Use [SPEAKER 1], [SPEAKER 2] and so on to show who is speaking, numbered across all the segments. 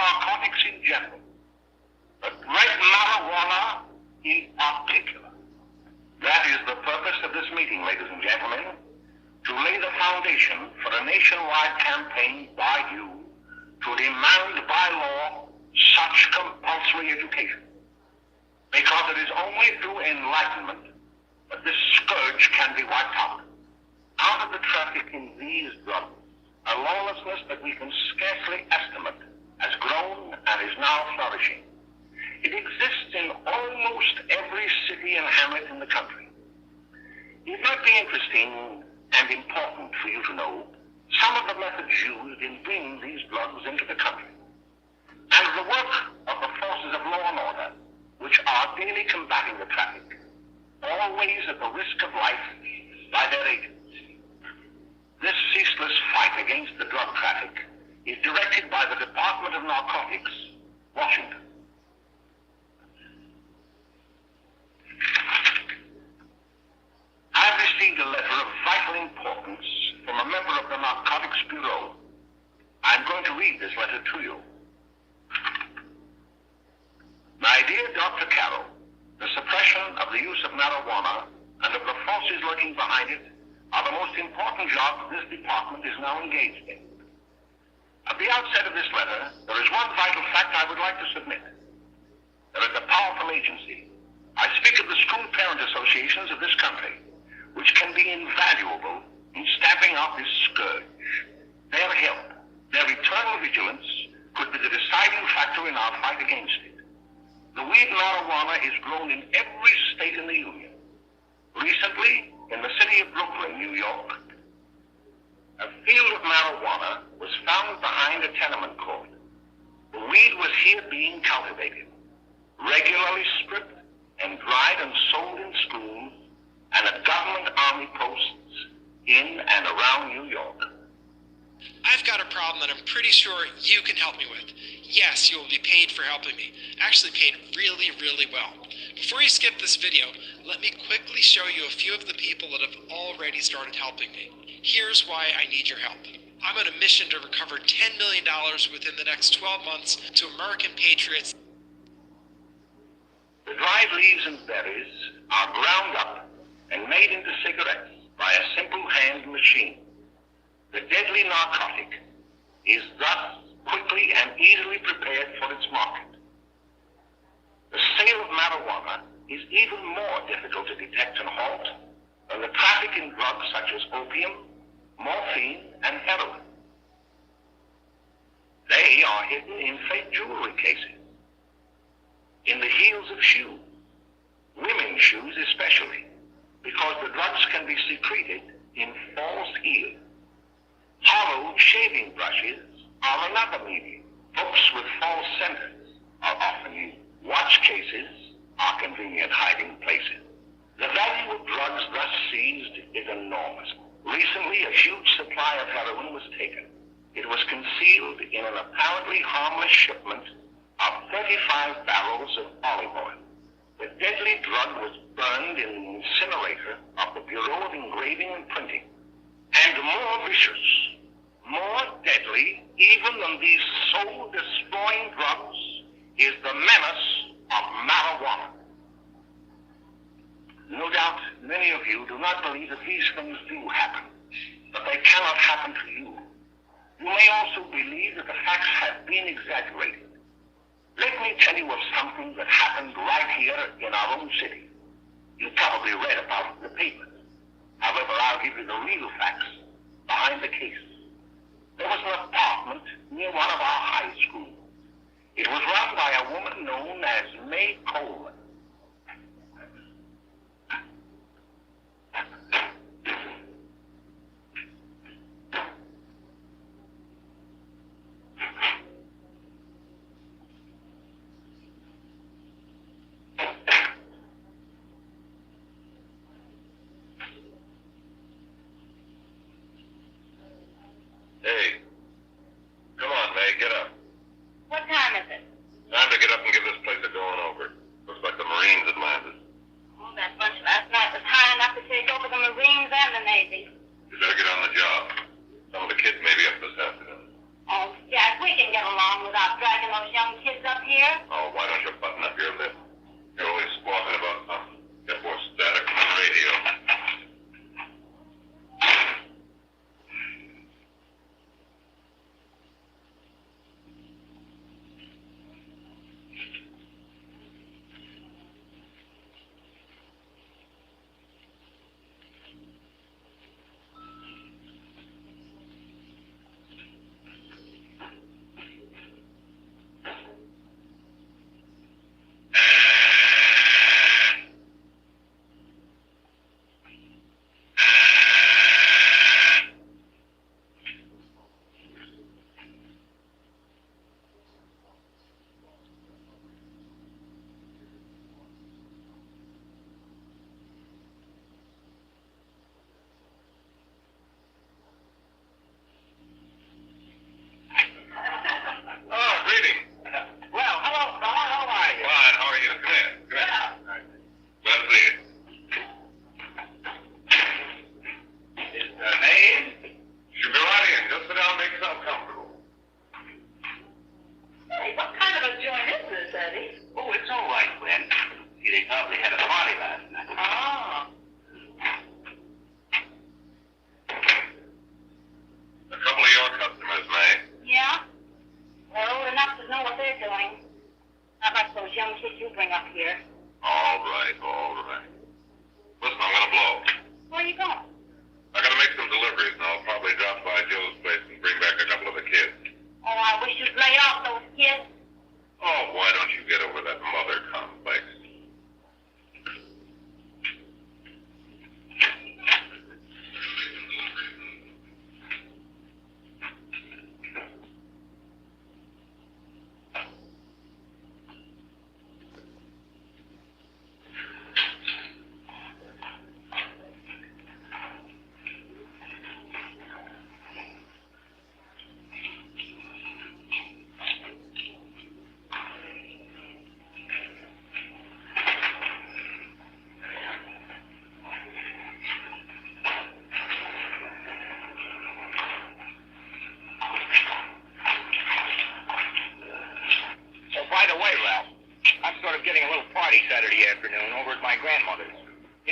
[SPEAKER 1] narcotics in general, but red marijuana in particular. That is the purpose of this meeting, ladies and gentlemen, to lay the foundation for a nationwide campaign by you to demand by law such compulsory education. Because it is only through enlightenment that this scourge can be wiped out. Out of the traffic in these drugs, a lawlessness that we can scarcely estimate has grown and is now flourishing. It exists in almost every city and hamlet in the country. It might be interesting and important for you to know some of the methods used in bringing these drugs into the country, and the work of the forces of law and order, which are daily combating the traffic, always at the risk of life by their agents. This ceaseless fight against the drug traffic is directed by the Department of Narcotics, Washington. I've received a letter of vital importance from a member of the Narcotics Bureau. I'm going to read this letter to you. My dear Dr. Carroll, the suppression of the use of marijuana and of the forces lurking behind it are the most important jobs this department is now engaged in. At the outset of this letter, there is one vital fact I would like to submit. There is a powerful agency. I speak of the school parent associations of this country, which can be invaluable in stamping out this scourge. Their help, their eternal vigilance, could be the deciding factor in our fight against it. The weed marijuana is grown in every state in the Union. Recently, in the city of Brooklyn, New York, a field of marijuana was found behind a tenement court. The weed was here being cultivated, regularly stripped and dried and sold in schools and at government army posts in and around New York.
[SPEAKER 2] I've got a problem that I'm pretty sure you can help me with. Yes, you will be paid for helping me. Actually paid really, really well. Before you skip this video, let me quickly show you a few of the people that have already started helping me. Here's why I need your help. I'm on a mission to recover $10 million within the next 12 months to American patriots.
[SPEAKER 1] The dried leaves and berries are ground up and made into cigarettes by a simple hand machine. The deadly narcotic is thus quickly and easily prepared for its market. The sale of marijuana is even more difficult to detect and halt than the traffic in drugs such as opium, morphine, and heroin. They are hidden in fake jewelry cases, in the heels of shoes, women's shoes especially, because the drugs can be secreted in false heels. Hollowed shaving brushes are another medium. Books with false centers are often used. Watch cases are convenient hiding places. The value of drugs thus seized is enormous. Recently, a huge supply of heroin was taken. It was concealed in an apparently harmless shipment of 35 barrels of olive oil. The deadly drug was burned in the incinerator of the Bureau of Engraving and Printing. And more vicious, more deadly, even than these soul-destroying drugs, is the menace of marijuana. No doubt many of you do not believe that these things do happen, but they cannot happen to you. You may also believe that the facts have been exaggerated. Let me tell you of something that happened right here in our own city. You probably read about it in the papers. However, I'll give you the real facts behind the case. There was an apartment near one of our high schools. It was run by a woman known as May Coleman. Hey, come on, May, get up.
[SPEAKER 3] What time is it?
[SPEAKER 1] Time to get up and give this place a going over. Looks like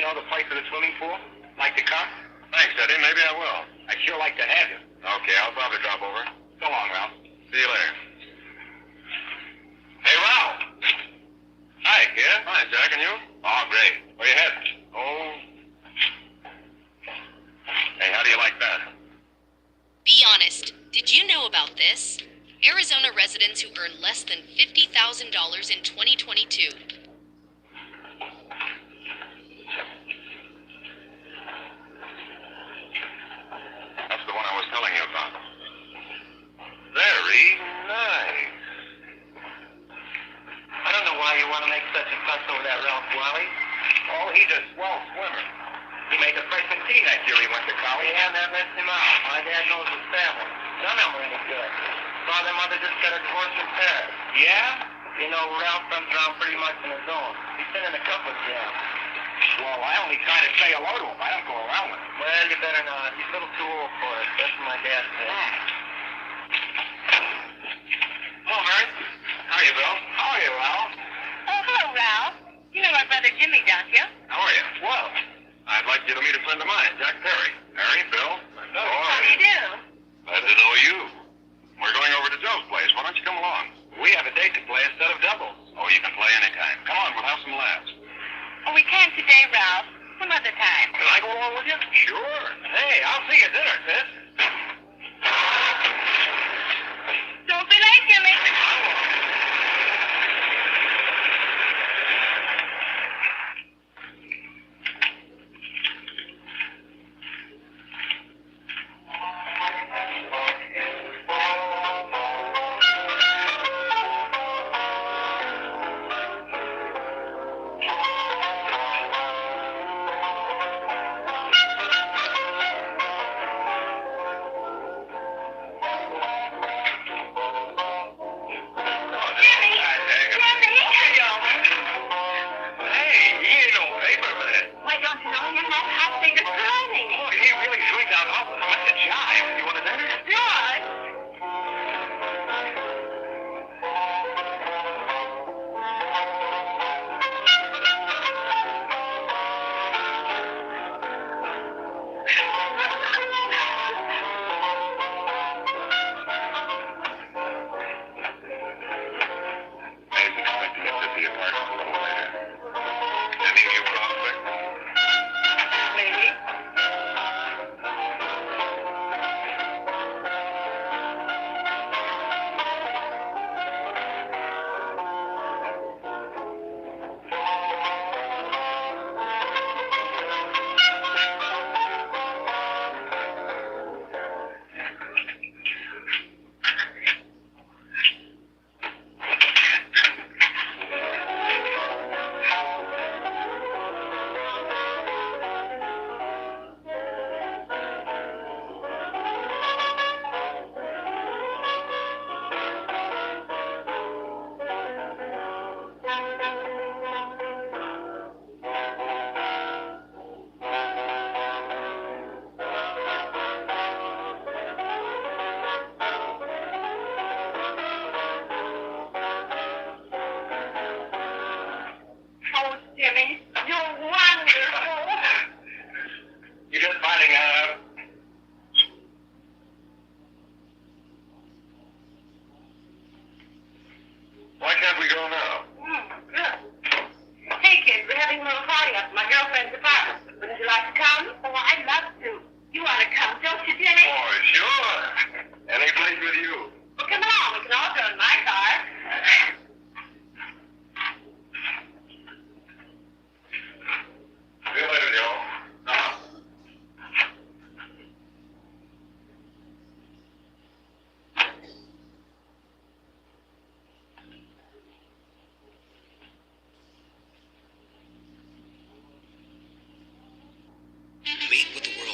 [SPEAKER 1] know the place for the swimming pool? Like to come? Thanks, Eddie. Maybe I will. I'd sure like to have you. Okay, I'll probably drop over. So long, Ralph. See you later. Hey, Ralph. Hi, kid. Hi, Jack, and you? Oh, great. Where you headed? Oh. Hey, how do you like that?
[SPEAKER 3] Be honest. Did you know about this? Arizona residents who earn less than $50,000 in 2022.
[SPEAKER 1] That's the one I was telling you about. Very nice. I don't know why you want to make such a fuss over that Ralph Wally. Oh, he's a swell swimmer. He made the freshman team that year he went to college. Yeah, that messed him out. My dad knows his family. None of them are any good. Father and mother just got a divorce in Paris. Yeah? You know, Ralph runs around pretty much on his own. He's been in a couple of jams. Well, I only try to say hello to him. I don't go around with him. Well, you better not. He's a little too old for it. That's what my dad said. Hello, Mary. How are you, Bill? How are you, Ralph?
[SPEAKER 4] Oh, hello, Ralph. You know my brother Jimmy, don't you?
[SPEAKER 1] How are you? Well, I'd like you to meet a friend of mine, Jack Perry. Mary, Bill.
[SPEAKER 4] How do you do?
[SPEAKER 1] Glad to know you. We're going over to Joe's place. Why don't you come along? We have a date to play instead of doubles. Oh, you can play anytime. Come on, we'll have some laughs.
[SPEAKER 4] Oh, we can't today, Ralph. Some other time.
[SPEAKER 1] Can I go along with you? Sure. Hey, I'll see you at dinner, sis.
[SPEAKER 4] Don't be late, Jimmy.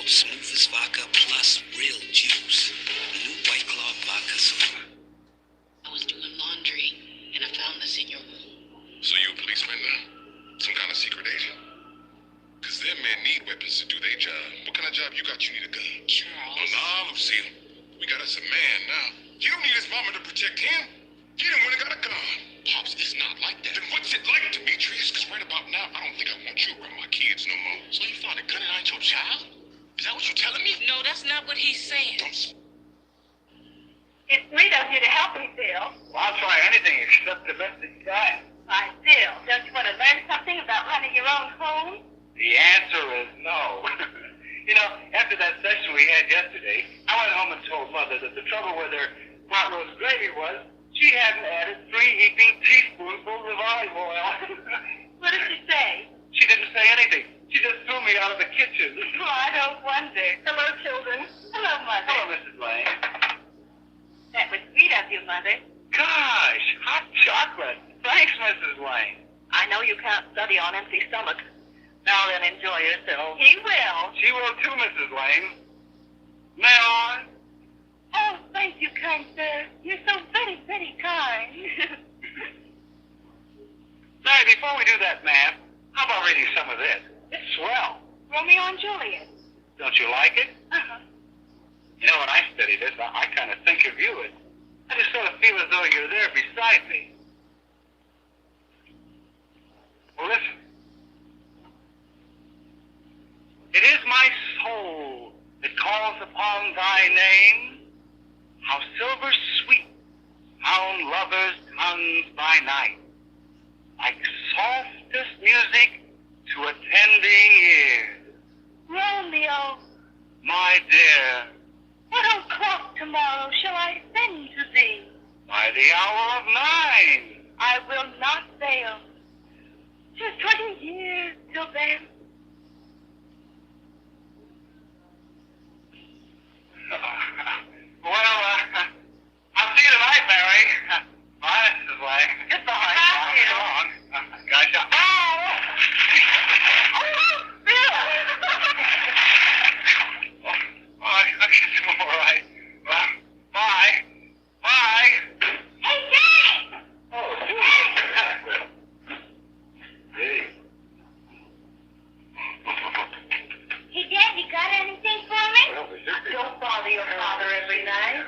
[SPEAKER 5] Smoothest vodka plus real juice. New White Claw vodka soda.
[SPEAKER 3] I was doing laundry, and I found this in your room.
[SPEAKER 6] So you a policeman now? Some kind of secret agent? Because them men need weapons to do their job. What kind of job you got? You need a gun.
[SPEAKER 3] Charles.
[SPEAKER 6] Well, nah, Lucille. We got us a man now. You don't need his mama to protect him. He done went and got a gun. Pops is not like that. Then what's it like, Demetrius? Because right about now, I don't think I want you around my kids no more. So you thought a gun and I ain't your child? Is that what you're telling me?
[SPEAKER 7] No, that's not what he's saying.
[SPEAKER 4] It's sweet of you to help me, Phil.
[SPEAKER 1] Well, I'll try anything except the best in time.
[SPEAKER 4] Why, Phil, don't you want to learn something about running your own home?
[SPEAKER 1] The answer is no. You know, after that session we had yesterday, I went home and told Mother that the trouble with her pot roast gravy was she hadn't added 3 heaping teaspoonfuls of olive oil.
[SPEAKER 4] What did she say?
[SPEAKER 1] She didn't say anything. She just threw me out of the kitchen.
[SPEAKER 4] Oh, I don't wonder. Hello, children. Hello, Mother.
[SPEAKER 1] Hello, Mrs. Lane.
[SPEAKER 4] That was sweet of you, Mother.
[SPEAKER 1] Gosh, hot chocolate. Thanks, Mrs. Lane.
[SPEAKER 4] I know you can't study on empty stomach. Now then, enjoy yourself. He will.
[SPEAKER 1] She will too, Mrs. Lane. May I?
[SPEAKER 4] Oh, thank you, kind sir. You're so very, very kind.
[SPEAKER 1] Mary, before we do that, ma'am, how about reading some of this? It's swell.
[SPEAKER 4] Romeo and Juliet.
[SPEAKER 1] Don't you like it?
[SPEAKER 4] Uh-huh.
[SPEAKER 1] You know, when I study this, I kind of think of you. I just sort of feel as though you're there beside me. Well, listen. It is my soul that calls upon thy name. How silver sweet sound lovers' tongues by night, like softest music to attending ears.
[SPEAKER 4] Romeo,
[SPEAKER 1] My dear,
[SPEAKER 4] what o'clock tomorrow shall I send to thee?
[SPEAKER 1] by the hour of 9.
[SPEAKER 4] I will not fail. 'Tis 20 years till then.
[SPEAKER 1] Well, I'll see you tonight, Mary. Bye, Mrs. Lang. Goodbye.
[SPEAKER 4] Bye, Phil.
[SPEAKER 1] So long. Gosh, I guess I'm all right. Well, bye. Bye.
[SPEAKER 4] Hey, Dad!
[SPEAKER 1] Oh, Susan. Hey.
[SPEAKER 4] Hey, Dad, you got anything for me?
[SPEAKER 1] Well, we should be.
[SPEAKER 4] Don't bother your father every night.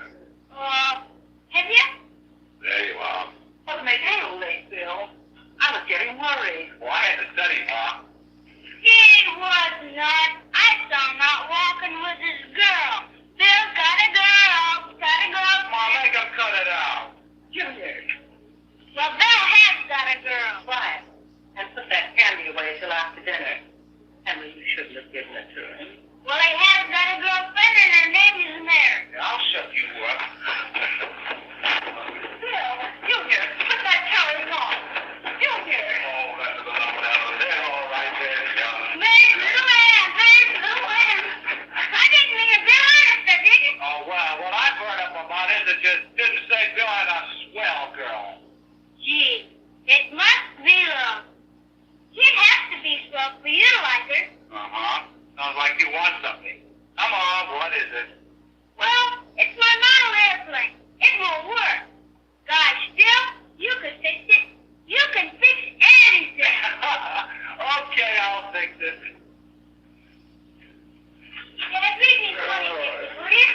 [SPEAKER 4] Have you?
[SPEAKER 1] There you are.
[SPEAKER 4] What made you so late, Bill? I was getting worried.
[SPEAKER 1] Well, I had to study, Ma.
[SPEAKER 4] He was not. I saw him out walking with his girl. Bill's got a girl. Got a girl.
[SPEAKER 1] Ma, make him cut it out.
[SPEAKER 4] Junior. Well, Bill has got a girl.
[SPEAKER 8] Quiet. And put that candy away till after dinner. Henry, you shouldn't have given it to him.
[SPEAKER 4] Well, he has got a girlfriend and her name is Mary.
[SPEAKER 1] I'll shut you up.
[SPEAKER 4] Bill, Junior, put that telly on. Junior.
[SPEAKER 1] Oh, that's the number down there. All right there, young.
[SPEAKER 4] Mary Lou-Ann, Mary Lou-Ann. I didn't mean to Bill Anderson, did you?
[SPEAKER 1] Oh, well, what I've heard up about is it just didn't say Bill had a swell girl.
[SPEAKER 4] Gee, it must be love. She'd have to be swell for you to like her.
[SPEAKER 1] Uh-huh. Sounds like you want something. Come on, what is it?
[SPEAKER 4] Well, it's my model airplane. It won't work. Gosh, Bill, you can fix it. You can fix anything.
[SPEAKER 1] Okay, I'll fix it.
[SPEAKER 4] Dad, read me 26, will you?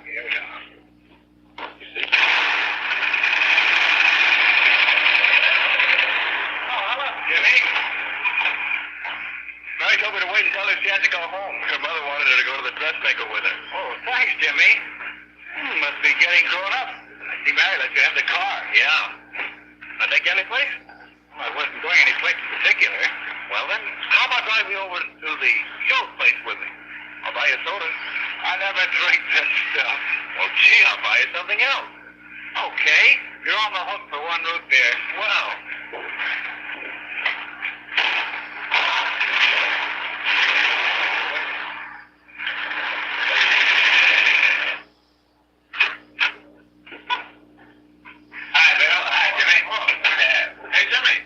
[SPEAKER 1] Here we are. You see. Oh, hello, Jimmy. Mary told me to wait and tell her she had to go home. Her mother wanted her to go to the dressmaker with her. Oh, thanks, Jimmy. Must be getting grown up. I see Mary let you have the car. Yeah. I take you any place? Well, I wasn't going any place in particular. Well, then, how about driving me over to the show place with me? I'll buy you soda. I never drink that stuff. Well, gee, I'll buy you something else. Okay. You're on the hook for one root beer. Well. Hi, Bill. Hi, Jimmy. Hey, Jimmy.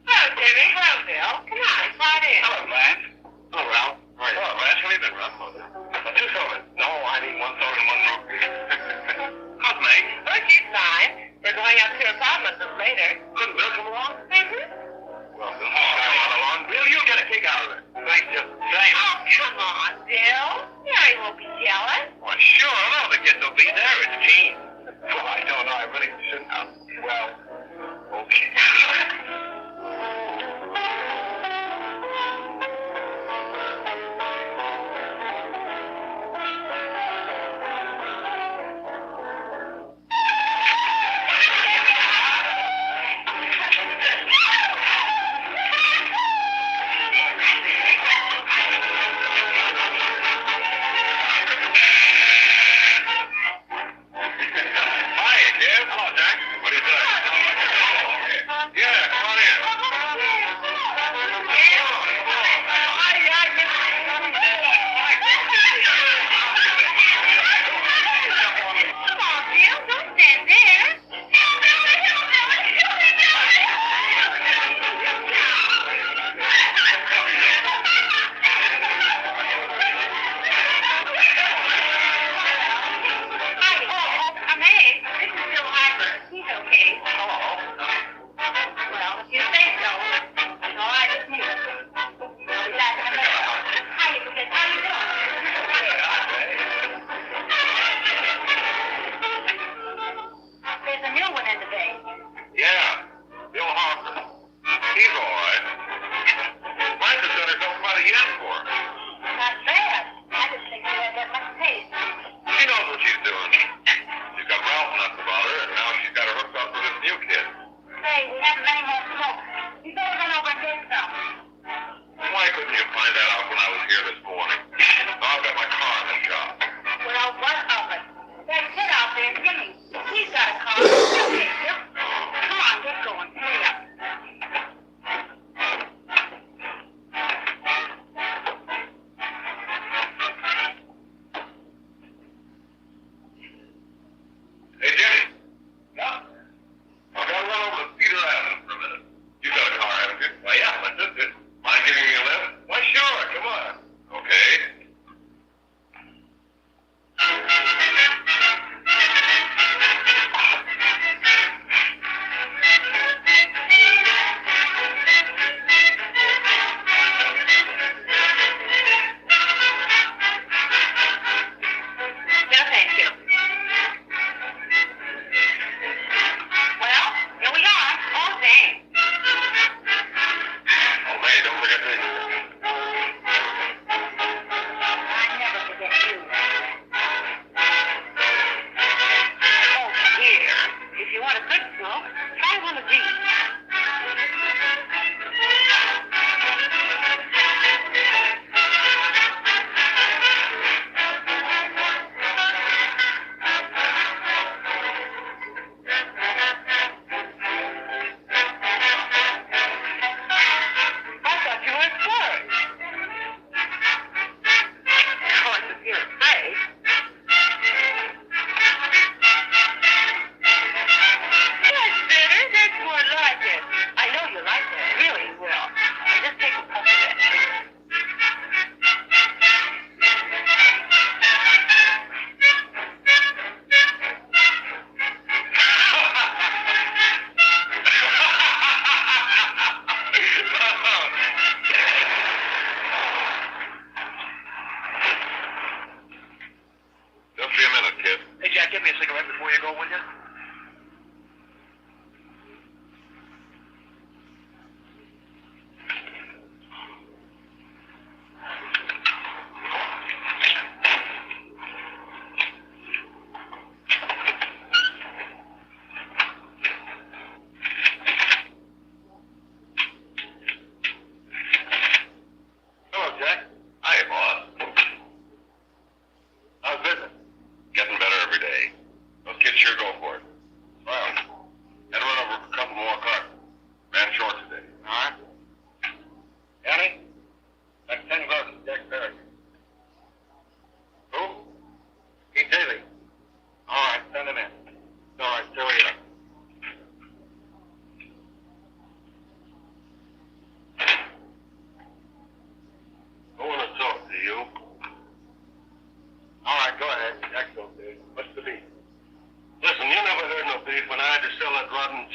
[SPEAKER 4] Hello, Jimmy. Hello, Bill. Come on, slide in.
[SPEAKER 1] Hello, Lance. Hello, Ralph. Hello, Lance. How have you been, Ralph? 2 sodas. No, I need 1 soda and 1 root beer. How's Meg?
[SPEAKER 8] Well, she's fine. We're going up to her apartment this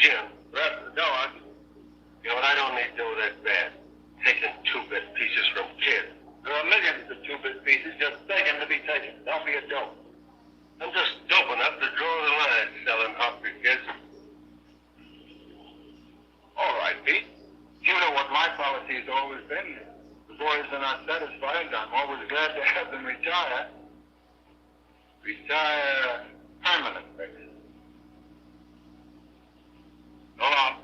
[SPEAKER 1] Jim, grab the dog. You know what I don't need to do that bad? Taking 2-bit pieces from kids. There are millions of 2-bit pieces just begging to be taken. Don't be a dope. I'm just dope enough to draw the line selling hungry kids. All right, Pete. You know what my policy's always been. The boys are not satisfied. I'm always glad to have them retire. Retire permanently. So long.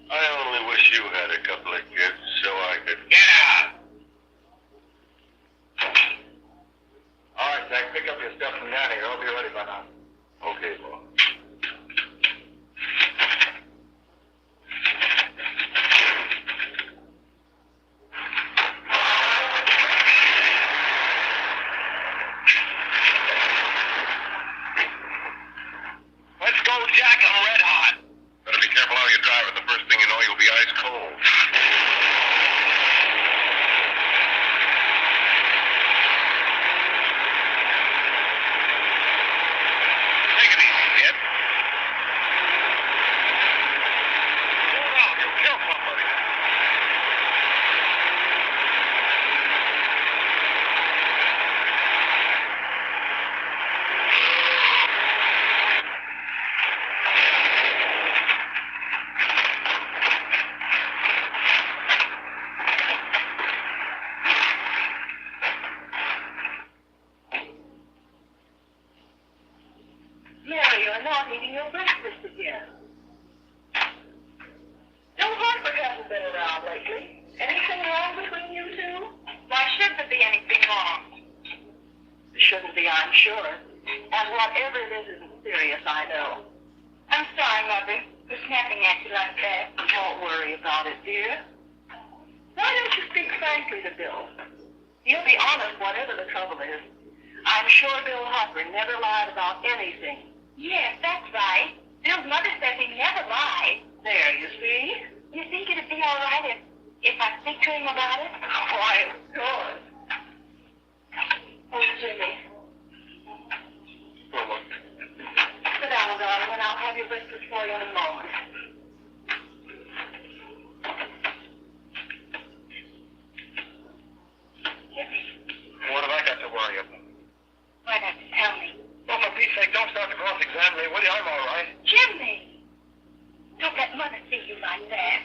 [SPEAKER 1] I only wish you had a couple of kids so I could get out. All right, Zach, pick up your stuff from down here. I'll be ready by now. Okay, boy. Let's go, Jack. I'm red hot. Better be careful how you drive it. The first thing you know, you'll be ice cold. Take it easy, kid. Slow down. You'll kill somebody.
[SPEAKER 8] Mary, you're not eating your breakfast again. No, Hartford hasn't been around lately. Anything wrong between you two?
[SPEAKER 4] Why should there be anything wrong?
[SPEAKER 8] There shouldn't be, I'm sure. And whatever it is isn't serious, I know.
[SPEAKER 4] I'm sorry, Mother, for snapping at you like that.
[SPEAKER 8] Don't worry about it, dear. Why don't you speak frankly to Bill? He'll be honest whatever the trouble is. I'm sure Bill Harper never lied about anything.
[SPEAKER 4] Yes, that's right. Bill's mother says he never lied.
[SPEAKER 8] There, you see?
[SPEAKER 4] You think it'd be all right if I speak to him about it?
[SPEAKER 8] Why, of course. Oh, Jimmy. Sit down, darling, and I'll have your breakfast for you in a moment.
[SPEAKER 4] Jimmy,
[SPEAKER 1] What have I got to worry about?
[SPEAKER 4] why'd have to tell me?
[SPEAKER 1] Well, for Pete's sake, don't start to cross-examine me, will you? I'm all right.
[SPEAKER 4] Jimmy! Don't let Mother see you like that.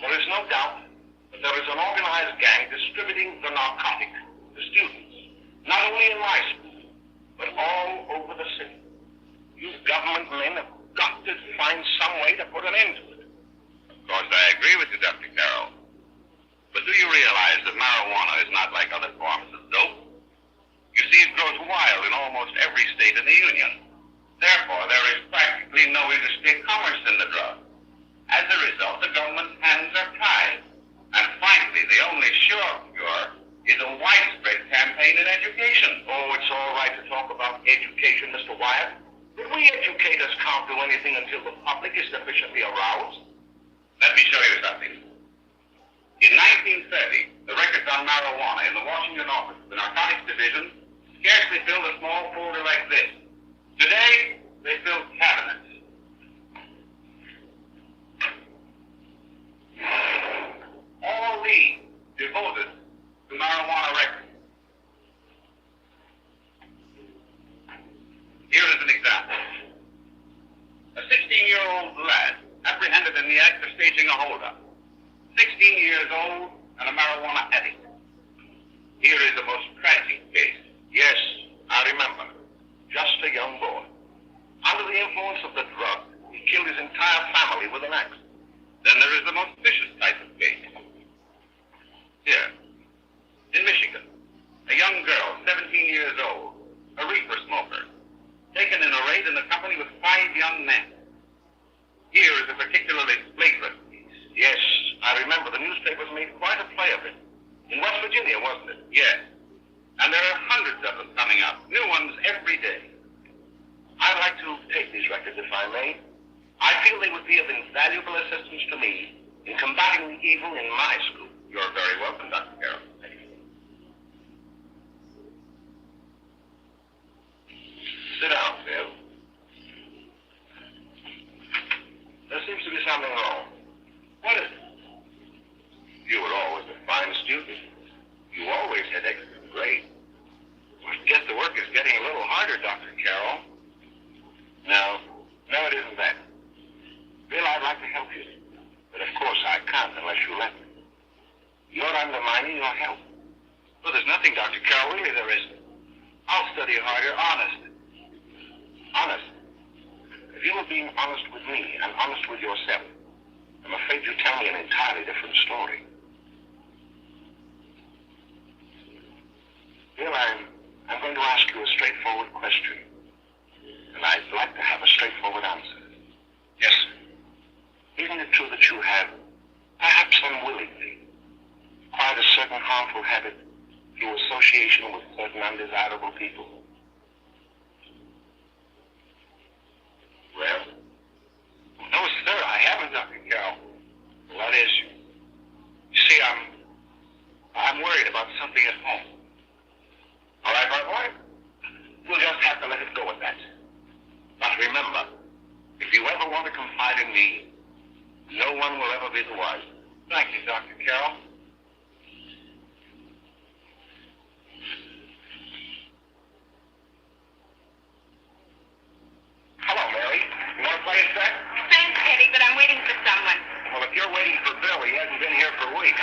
[SPEAKER 1] There is no doubt that there is an organized gang distributing the narcotic to students, not only in my school, but all over the city. You government men have got to find some way to put an end to it. Of course, I agree with you, Dr. Carroll. But do you realize that marijuana is not like other forms of dope? You see, it grows wild in almost every state in the Union. Therefore, there is practically no interstate commerce in the drug. As a result, the government's hands are tied. And frankly, the only sure cure is a widespread campaign in education. Oh, it's all right to talk about education, Mr. Wyatt. But we educators can't do anything until the public is sufficiently aroused. Let me show you something. In 1930, the records on marijuana in the Washington office of the Narcotics Division scarcely filled a small folder like this. Today, they fill cabinets. All these devoted to marijuana records. Here is an example. A 16-year-old lad apprehended in the act of staging a holdup. 16 years old and a marijuana addict. Here is the most tragic case. Yes, I remember. Just a young boy. Under the influence of the drug, he killed his entire family with an axe. Then there is the most vicious type of case. Here, in Michigan, a young girl, 17 years old, a reefer smoker, taken in a raid in the company with 5 young men. Here is a particularly flagrant case. Yes, I remember the newspapers made quite a play of it. In West Virginia, wasn't it? Yes. And there are hundreds of them coming up, new ones every day. I'd like to take these records, if I may. I feel they would be of invaluable assistance to me in combating the evil in my school. You're very welcome, Dr. Carroll. Thank you. Sit down, Phil. There seems to be something wrong. What is it? You were always a fine student. You always had excellent grades. I guess the work is getting a little harder, Dr. Carroll. No, it isn't that. Bill, I'd like to help you. But of course I can't unless you let me. You're undermining your health. Well, there's nothing, Dr. Carroll. Really, there isn't. I'll study harder, honest. Honest. If you were being honest with me and honest with yourself, I'm afraid you tell me an entirely different story. Bill, I'm going to ask you a straightforward question. And I'd like to have a straightforward answer. Yes, sir. Isn't it true that you have, perhaps unwillingly, acquired a certain harmful habit through association with certain undesirable people? Well, no, sir, I haven't, Dr. Carroll. Well, that is, you see, I'm worried about something at home. All right, my boy? We'll just have to let it go at that. But remember, if you ever want to confide in me, no one will ever be the wiser. Thank you, Dr. Carroll. Hello, Mary. You want to play a set?
[SPEAKER 4] Thanks, Teddy, but I'm waiting for someone.
[SPEAKER 1] Well, if you're waiting for Bill, he hasn't been here for weeks.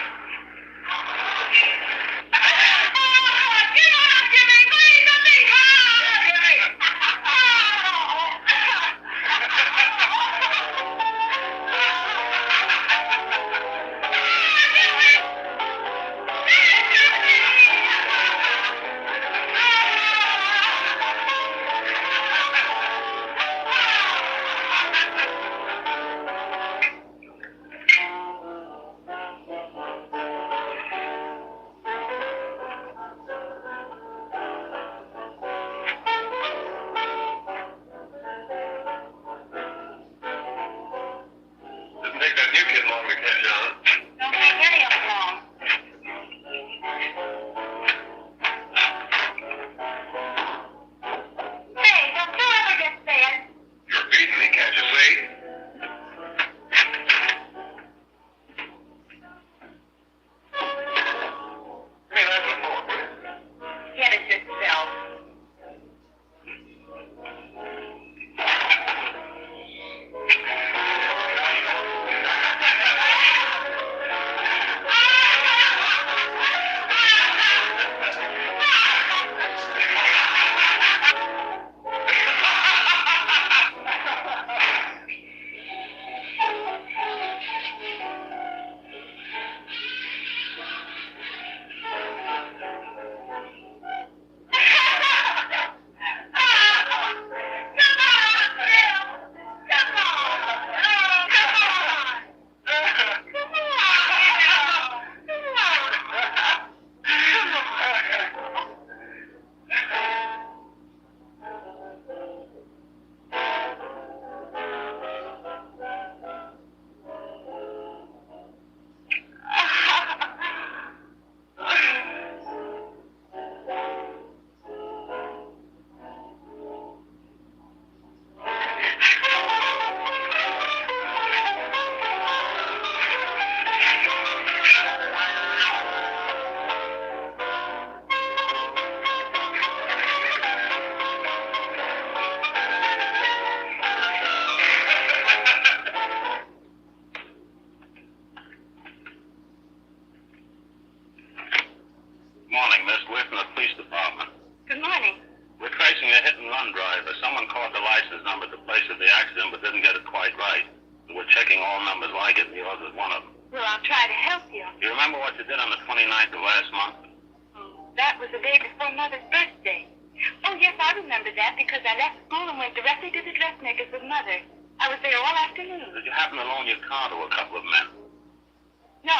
[SPEAKER 8] No,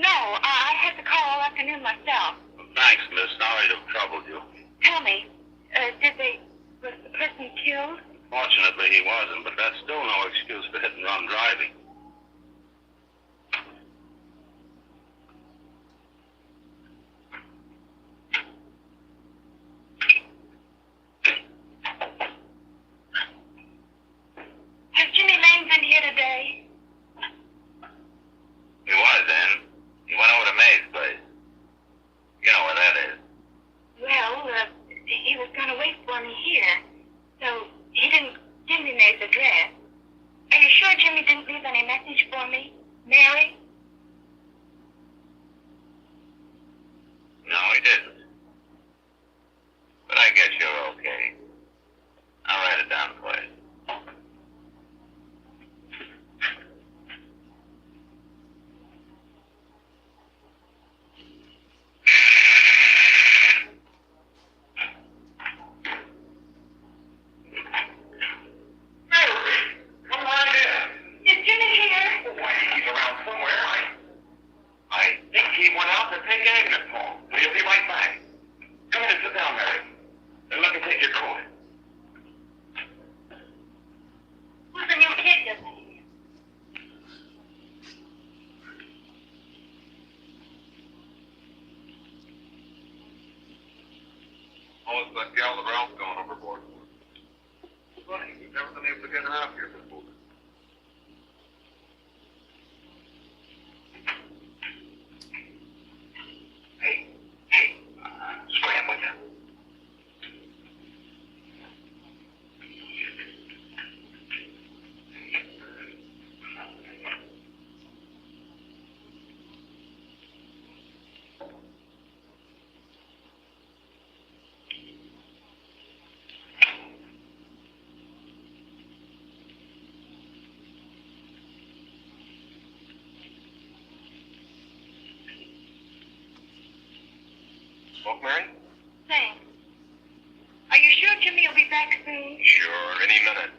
[SPEAKER 8] I had to call all afternoon myself.
[SPEAKER 1] Thanks, miss. Sorry to have troubled you.
[SPEAKER 8] Tell me, was the person killed?
[SPEAKER 1] Fortunately, he wasn't, but that's still no excuse for hit and run driving.
[SPEAKER 8] Has Jimmy Lane been here today?
[SPEAKER 1] He was in. He went over to May's place. You know where that is.
[SPEAKER 8] Well, he was going to wait for me here, so he didn't give me May's address. Are you sure Jimmy didn't leave any message for me? Mary?
[SPEAKER 1] No, he didn't. But I guess you're okay. I'll write it down for you. Come on in.
[SPEAKER 8] Is Jimmy here?
[SPEAKER 1] Why, he's around somewhere. I think he went out to take Agnes home. He'll be right back. Come in and sit down, Mary. And let me take your coat.
[SPEAKER 8] Who's the new kid that's here?
[SPEAKER 1] Oh, it's that gal that Ralph's going overboard. Funny, we've never been able to get her out here before. Hey, swim with you. Smoke, Mary?
[SPEAKER 8] Thanks. Are you sure Jimmy will be back soon?
[SPEAKER 1] Sure, any minute.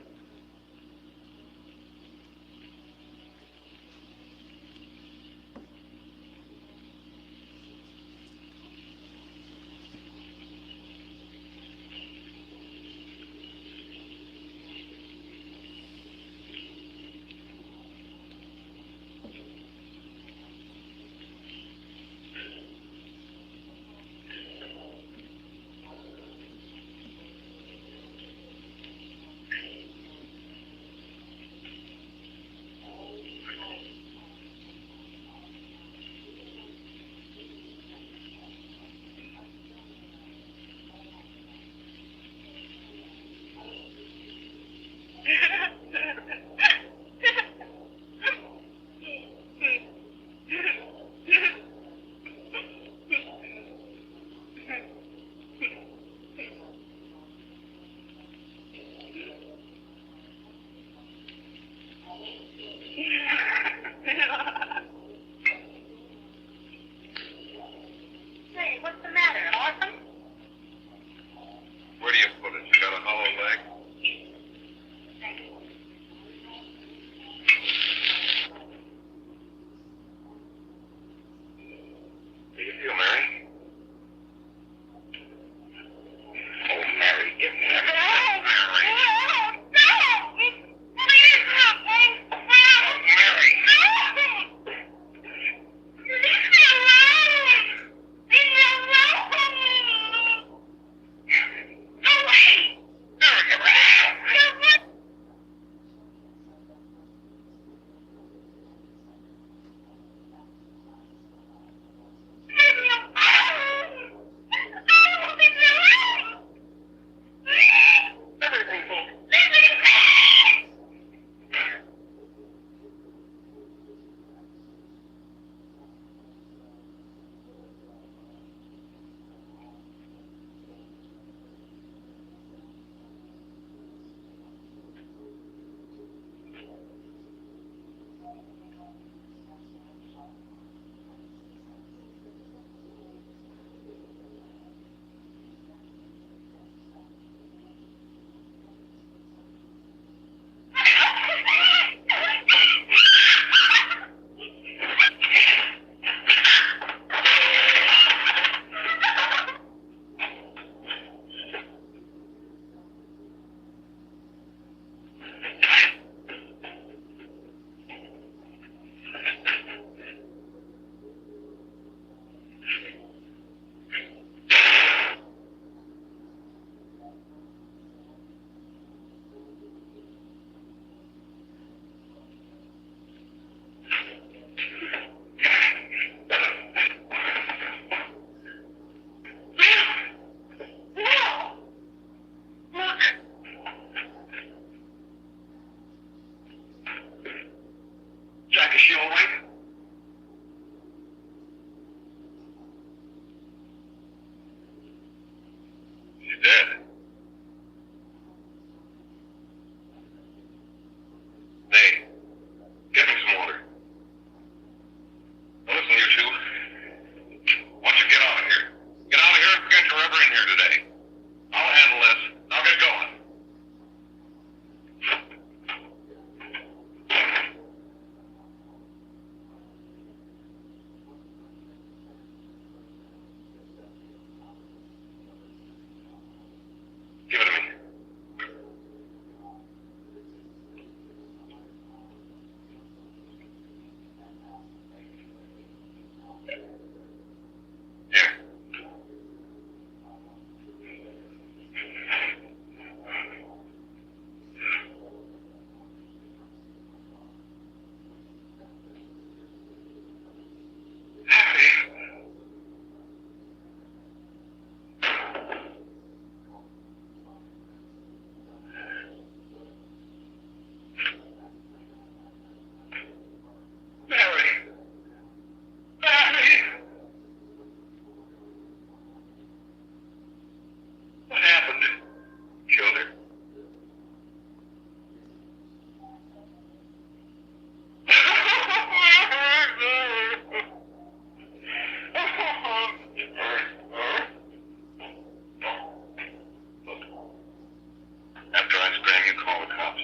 [SPEAKER 1] call the cops.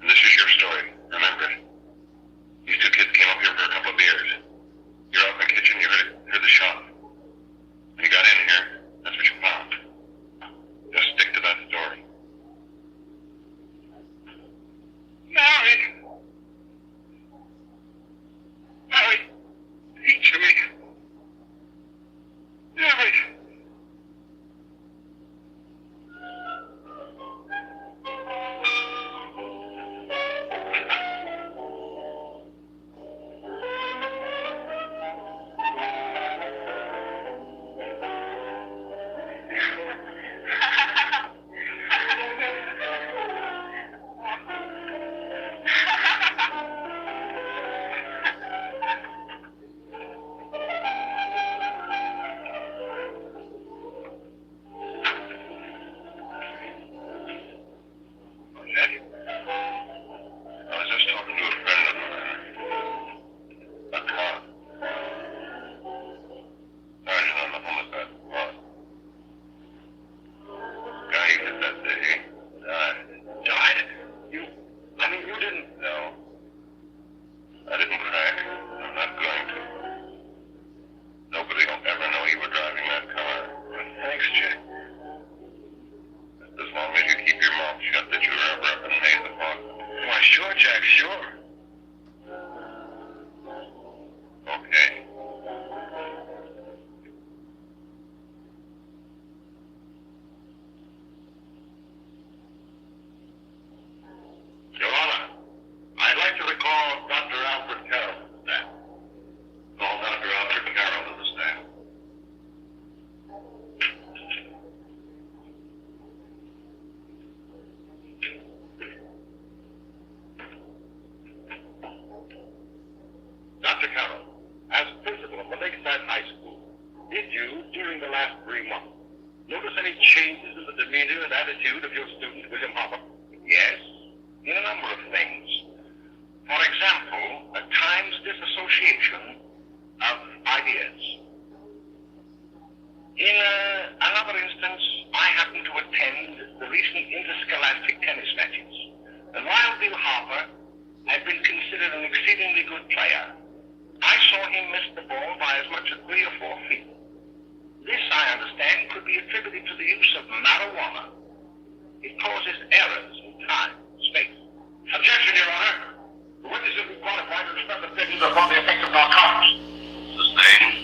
[SPEAKER 1] And this is your story. Remember it? These two kids came up here for a couple of beers. You're out in the kitchen, you heard the shot. When you got in here, that's what you found. Just stick to that story. Mary! Mary! Teach me! Mary! I was just talking to a friend of mine. A cop. Sergeant on the homicide squad. Guy you hit that day died. Died? You didn't know. I didn't crack. I'm not going to. Nobody will ever know you were driving that car. Thanks, Jack. As long as you keep your mouth shut that you were ever up in May's apartment. Why, sure, Jack, sure. Okay. Your Honor, I'd like to recall Dr. Alfred Carroll to the stand. Call Dr. Alfred Carroll to the stand. Dr. Carroll, as principal of the Lakeside High School, did you, during the last 3 months, notice any changes in the demeanor and attitude of your student, William Hopper? Yes, in a number of things. For example, at times disassociation of ideas. In another instance, I happened to attend the recent interscholastic tennis matches, and while Bill Harper had been considered an exceedingly good player, I saw him miss the ball by as much as 3 or 4 feet. This, I understand, could be attributed to the use of marijuana. It causes errors in time, space. Objection, Your Honor. The witness will be qualified to express opinions upon the effect of narcotics. Sustained.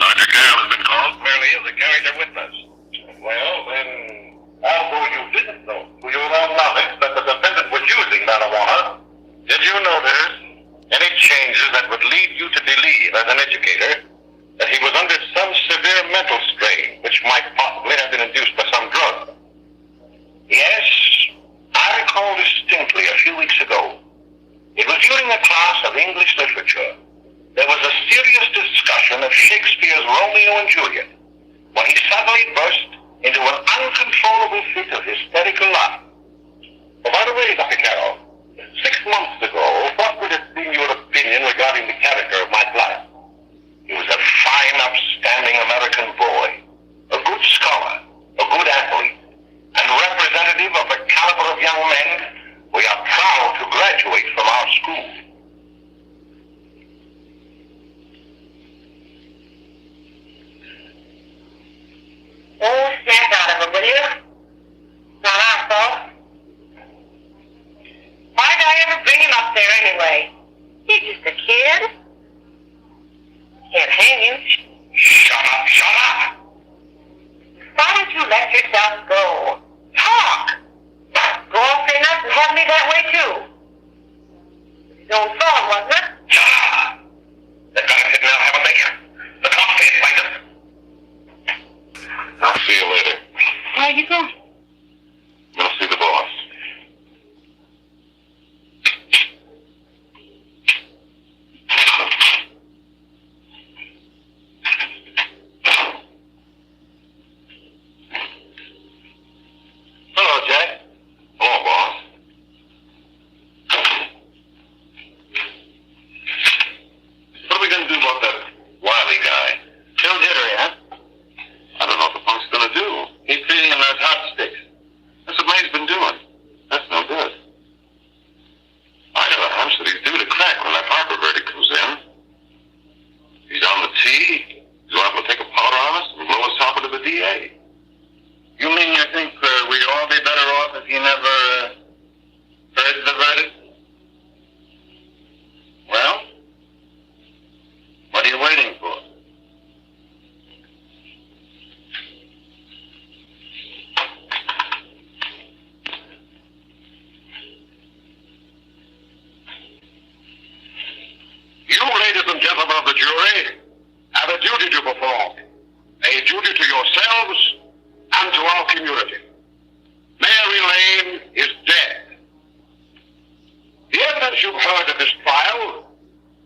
[SPEAKER 1] Dr. Carroll has been called merely as a character witness. Well, then, although you didn't know to your own knowledge that the defendant was using marijuana, did you notice any changes that would lead you to believe, as an educator, that he was under some severe mental strain, which might possibly have been induced by some drug? Yes, I recall distinctly a few weeks ago. It was during a class of English literature. There was a serious discussion of Shakespeare's Romeo and Juliet, when he suddenly burst into an uncontrollable fit of hysterical laugh. Oh, by the way, Dr. Carroll, 6 months ago, what would have been your opinion regarding the character of my client? He was a fine, upstanding American boy, a good scholar, a good athlete, and representative of the caliber of young men we are proud to graduate from our school.
[SPEAKER 8] Oh, snap out of him, will you? Not our fault. Why did I ever bring him up there anyway? He's just a kid. Can't hang him.
[SPEAKER 1] Shut up, shut up!
[SPEAKER 8] Why don't you let yourself go? Talk! Go off your nuts and have me that way too. His own fault, wasn't it?
[SPEAKER 1] Shut up! They've got a hit now, haven't they? The cops can't find us. I'll see you later.
[SPEAKER 8] Where are you going?
[SPEAKER 1] I'll see the boss. Hello, Jack. Hello, boss. jury have a duty to perform, a duty to yourselves and to our community. Mary Lane is dead. The evidence you've heard at this trial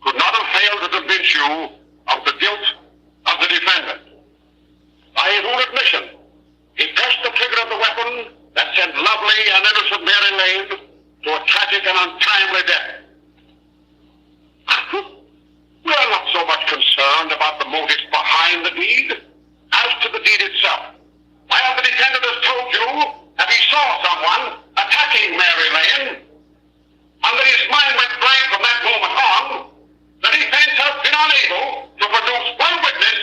[SPEAKER 1] could not have failed to convince you of the guilt of the defendant. By his own admission, he pressed the trigger of the weapon that sent lovely and innocent Mary Lane to a tragic and untimely death. We are not so much concerned about the motives behind the deed as to the deed itself. While the defendant has told you that he saw someone attacking Mary Lane, and that his mind went blank from that moment on, the defense has been unable to produce one witness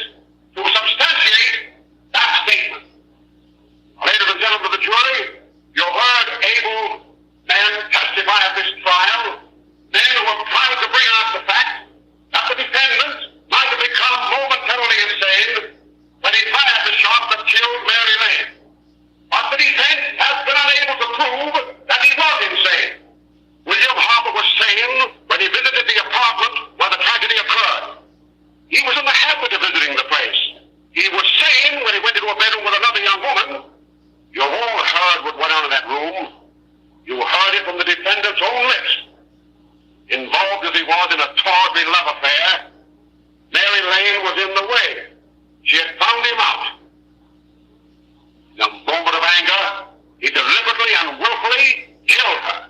[SPEAKER 1] to substantiate that statement. Ladies and gentlemen of the jury, you heard able men testify at this trial, men who have tried to bring out the fact that the defendant might have become momentarily insane when he fired the shot that killed Mary Lane. But the defense has been unable to prove that he was insane. William Harper was sane when he visited the apartment where the tragedy occurred. He was in the habit of visiting the place. He was sane when he went into a bedroom with another young woman. You all heard what went on in that room. You heard it from the defendant's own lips. Involved as he was in a tawdry love affair, Mary Lane was in the way. She had found him out. In a moment of anger, he deliberately and willfully killed her.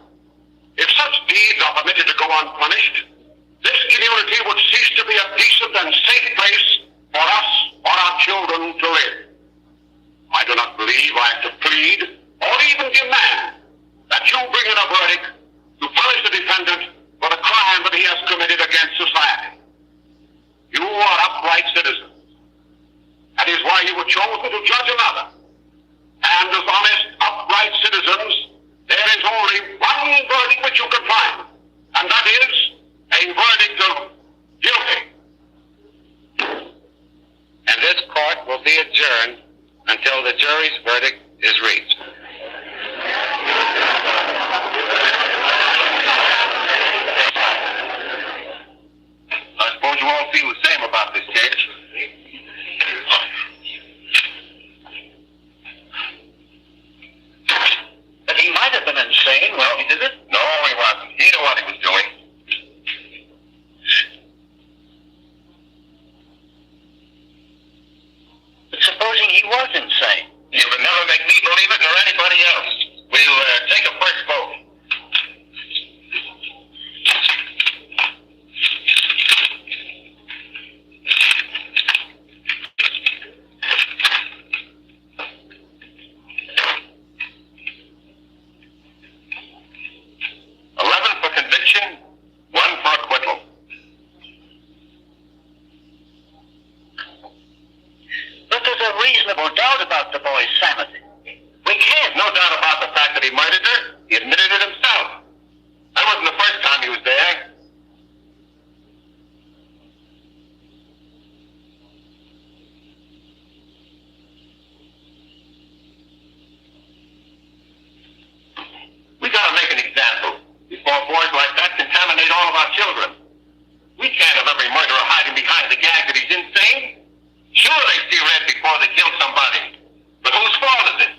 [SPEAKER 1] If such deeds are permitted to go unpunished, this community would cease to be a decent and safe place for us or our children to live. I do not believe I have to plead or even demand that you bring in a verdict to punish the defendant for the crime that he has committed against society. You are upright citizens. That is why you were chosen to judge another. And as honest, upright citizens, there is only one verdict which you can find, and that is a verdict of guilty. And this court will be adjourned until the jury's verdict is reached. I suppose you all feel the same about this case. That he might have been insane when he did it? No, he wasn't. He knew what he was doing. But supposing he was insane? You would never make me believe it, nor anybody else. We'll take a first vote. Reasonable doubt about the boy's sanity. We can't. No doubt about the fact that he murdered her. He admitted it himself. That wasn't the first time he was there. We gotta make an example before boys like that contaminate all of our children. We can't have every murderer hiding behind the gag that he's insane. Sure, they see red before they kill somebody. But whose fault is it?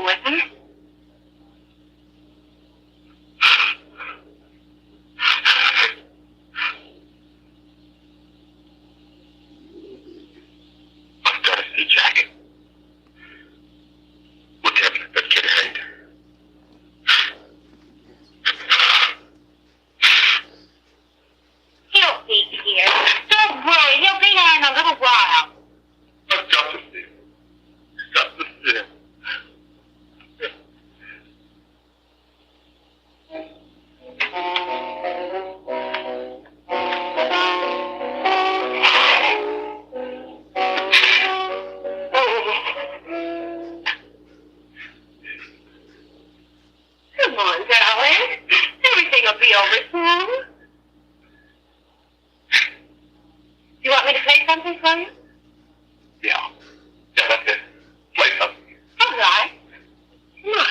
[SPEAKER 4] with him.
[SPEAKER 1] I've got to see Jack. Whatever, let's get ahead.
[SPEAKER 4] He'll be here. Don't worry, he'll be here in a little while.
[SPEAKER 1] I've got to see him. Got to see him.
[SPEAKER 4] Come on, darling. Everything will be over soon. You want me to play something for you?
[SPEAKER 1] Yeah. Yeah, that's it. Play something.
[SPEAKER 4] All right. Come on.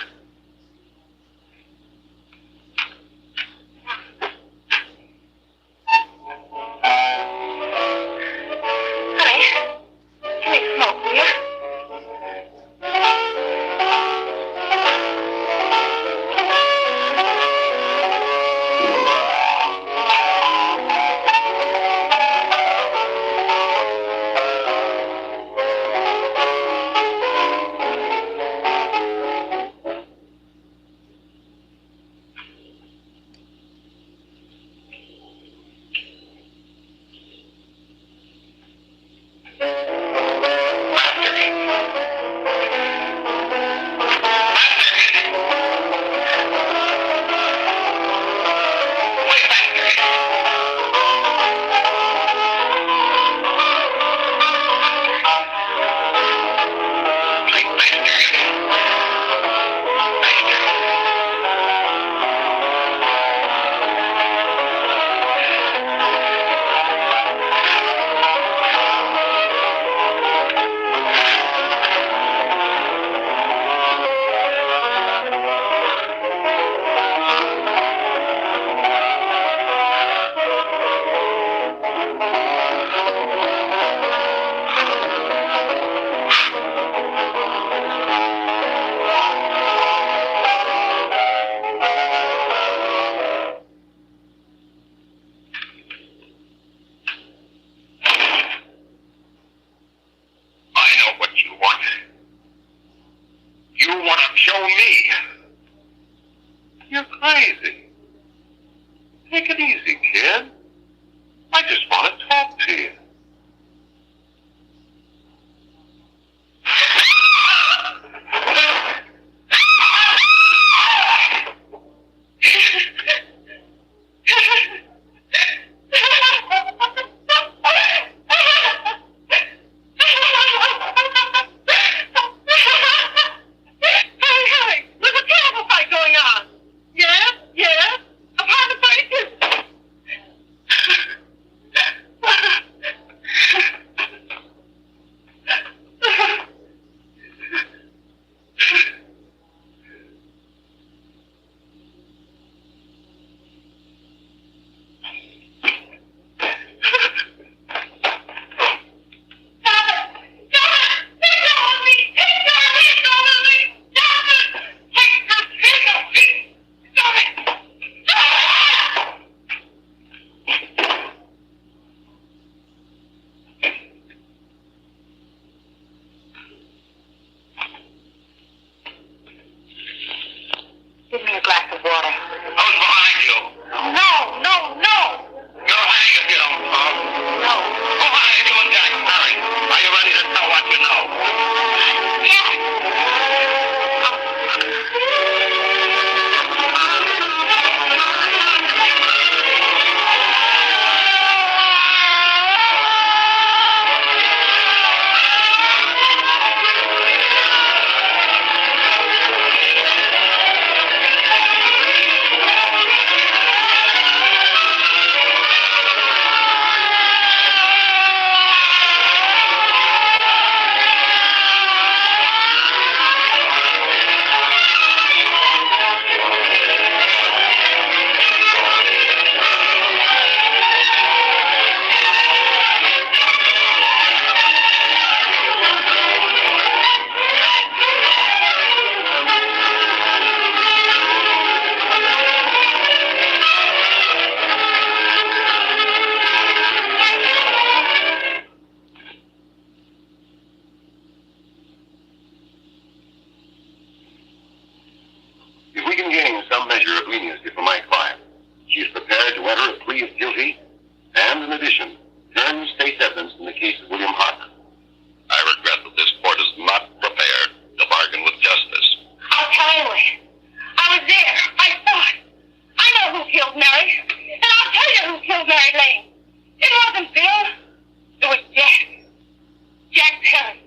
[SPEAKER 4] Honey, give me a smoke, will you?
[SPEAKER 1] show me. You're crazy. Take it easy, kid. I just want to talk to you. can gain some measure of leniency for my client. She is prepared to enter a plea of guilty and, in addition, turn state's evidence in the case of William Harper. I regret that this court is not prepared to bargain with justice.
[SPEAKER 4] I'll tell you what. I was there. I saw it. I know who killed Mary. And I'll tell you who killed Mary Lane. It wasn't Bill. It was Jack. Jack Perry.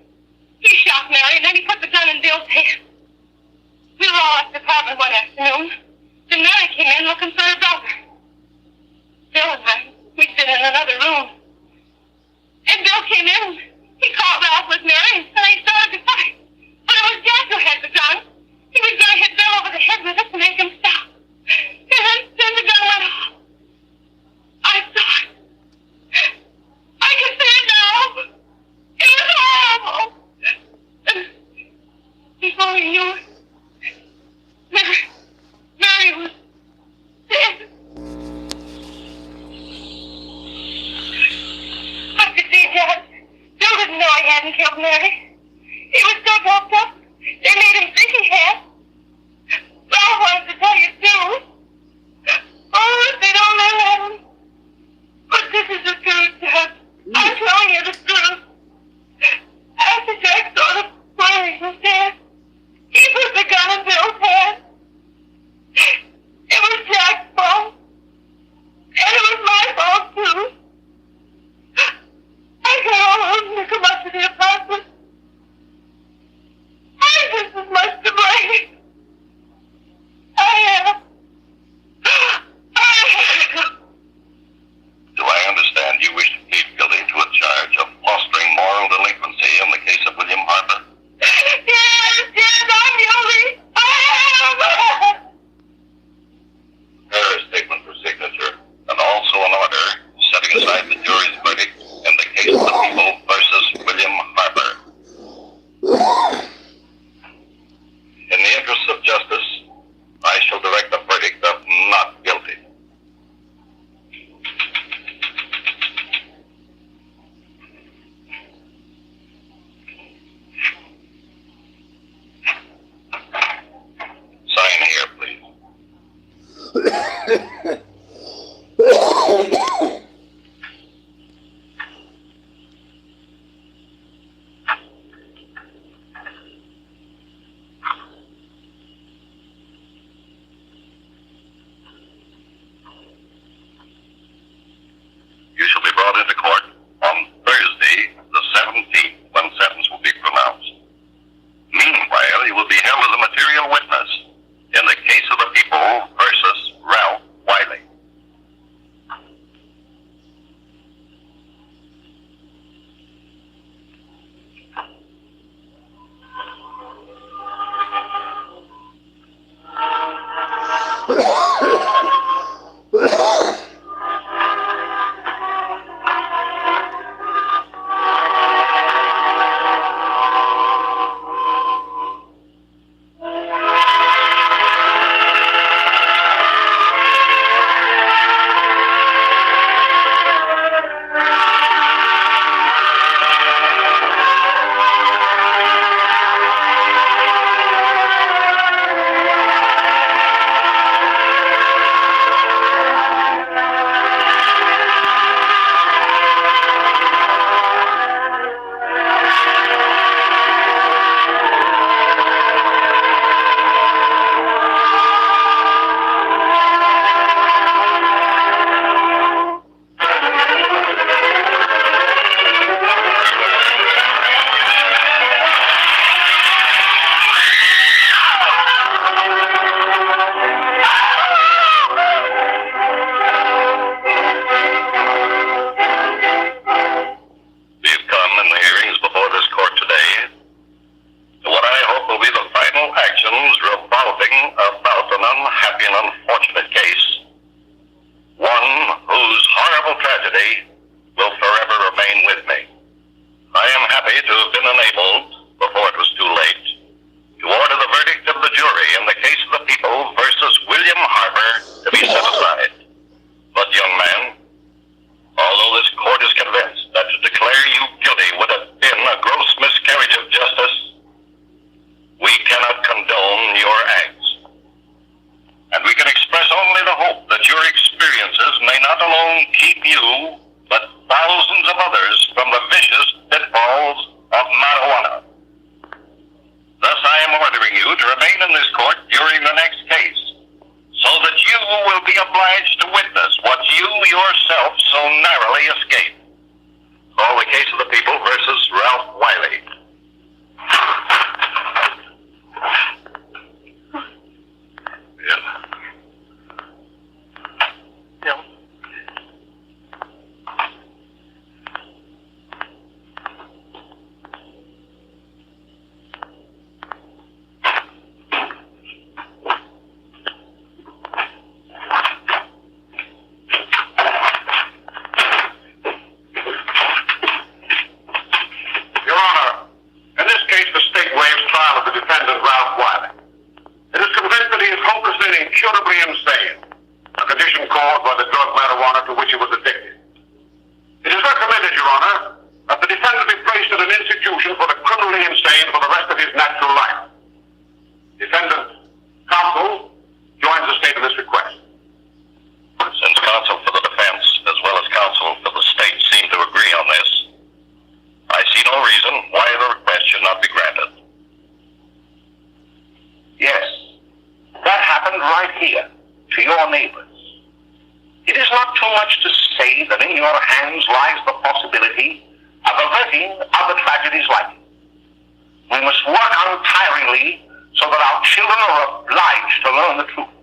[SPEAKER 4] He shot Mary and then he put the gun in Bill's hand. We were all at the apartment one afternoon. Then Mary came in looking for her brother. Bill and I, we'd been in another room. And Bill came in. He called Ralph with Mary and they started to fight. But it was Jack who had the gun. He was going to hit Bill over the head with it to make him stop. And then the gun went off. I saw it. I can see it now. It was horrible. And before we knew it, Mary was dead. I could see Dad. Bill didn't know I hadn't killed Mary. He was so built up, they made him think he had. Ralph wanted to tell you too. Oh, if they don't let him. But this is the truth, Dad. I'm telling you the truth. After Jack saw the Mary was dead, he put the gun in Bill's hand. It was Jack's fault. And it was my fault too. I got all of them to come up to the apartment. I'm just as much to blame. I am.
[SPEAKER 1] Do I understand you wish to plead guilty to a charge of fostering moral delinquency in the case of William Harper?
[SPEAKER 4] Yes, I'm guilty. I am.
[SPEAKER 1] Her statement for signature, and also an order setting aside the jury's verdict in the case of the people versus William Harper. In the interests of justice, I shall direct the verdict of not guilty. Sign here, please. You shall be brought into court on Thursday, the 17th, when sentence will be pronounced. Meanwhile, you will be held as a material witness in the case of the people versus Ralph Wiley. remain in this court during the next case, so that you will be obliged to witness what you yourself so narrowly escaped. Call the case of the people versus Ralph Wiley. Incurably insane, a condition caused by the drug marijuana to which he was addicted. It is recommended, Your Honor, that the defendant be placed in an institution for the criminally insane for the rest of his natural life. Defendant counsel joins the state in this request. Since counsel for the defense, as well as counsel for the state, seem to agree on this, I see no reason why the request should not be granted. Yes. That happened right here, to your neighbors. It is not too much to say that in your hands lies the possibility of averting other tragedies like it. We must work untiringly so that our children are obliged to learn the truth,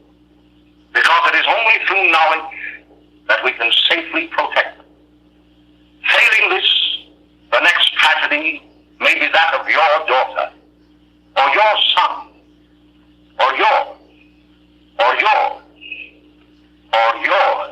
[SPEAKER 1] because it is only through knowledge that we can safely protect them. Failing this, the next tragedy may be that of your daughter, or your son, or yours, or yours, or yours.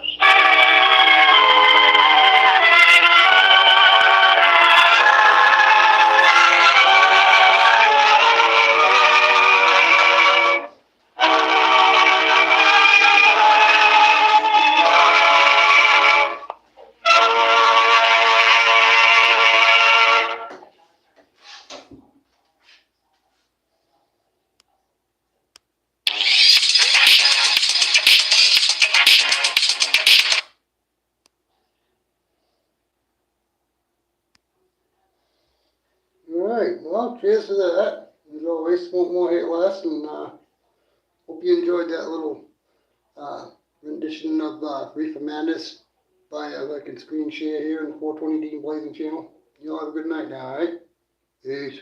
[SPEAKER 7] Alright, well, cheers to that. As always, smoke more, hate less, and hope you enjoyed that little rendition of Reefer Madness by I can screen share here in the 420 Dean Blazing channel. You all have a good night now, alright? Peace.